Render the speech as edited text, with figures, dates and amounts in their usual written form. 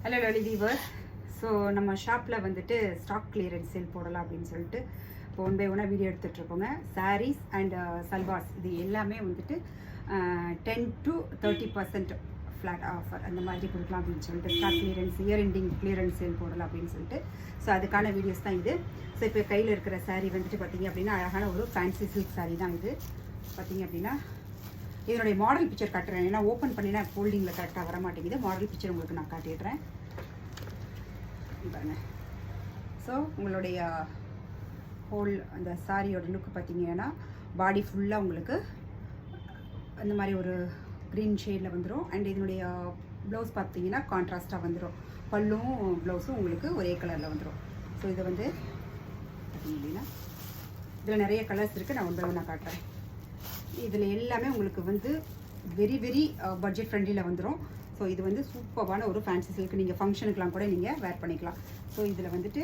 Hello Lali viewers. So நம்ம ஷாப்பில் வந்துட்டு ஸ்டாக் கிளியரன்ஸ் சேல் போடலாம் அப்படின்னு சொல்லிட்டு இப்போ 1 by 1 வீடியோ எடுத்துகிட்ருக்கோங்க. சாரீஸ் அண்ட் சல்வார்ஸ் இது எல்லாமே வந்துட்டு 10 to 30% ஃப்ளாட் ஆஃபர் அந்த மாதிரி கொடுக்கலாம் அப்படின்னு சொல்லிட்டு stock clearance year ending clearance sale போடலாம் அப்படின்னு சொல்லிட்டு ஸோ அதுக்கான வீடியோஸ் தான் இது. ஸோ இப்போ கையில் இருக்கிற சாரீ வந்துட்டு பார்த்திங்க அப்படின்னா அழகான ஒரு ஃபேன்சி சில்க் சாரீ தான் இது. பார்த்திங்க அப்படின்னா இதனுடைய மாடல் பிக்சர் காட்டுறேன். ஏன்னா ஓப்பன் பண்ணினா ஃபோல்டிங்கில் கரெக்டாக வர மாட்டேங்குது. மாடல் பிக்சர் உங்களுக்கு நான் காட்டிடுறேன் பாருங்க. ஸோ உங்களுடைய ஹோல் அந்த சாரியோட லுக்கு பார்த்தீங்கன்னா பாடி ஃபுல்லாக உங்களுக்கு அந்த மாதிரி ஒரு க்ரீன் ஷேடில் வந்துடும். அண்ட் இதனுடைய ப்ளவுஸ் பார்த்தீங்கன்னா கான்ட்ராஸ்ட்டாக வந்துடும். பல்லும் ப்ளவுஸும் உங்களுக்கு ஒரே கலரில் வந்துடும். ஸோ இதை வந்து பார்த்தீங்க அப்படின்னா இதில் நிறைய கலர்ஸ் இருக்குது. நான் 1 by 1 காட்டுறேன். இதில் எல்லாமே உங்களுக்கு வந்து வெரி பட்ஜெட் ஃப்ரெண்ட்லியில் வந்துடும். ஸோ இது வந்து சூப்பரான ஒரு ஃபேன்சி சில்க். நீங்கள் ஃபங்க்ஷனுக்கெலாம் கூட நீங்கள் வேர் பண்ணிக்கலாம். ஸோ இதில் வந்துட்டு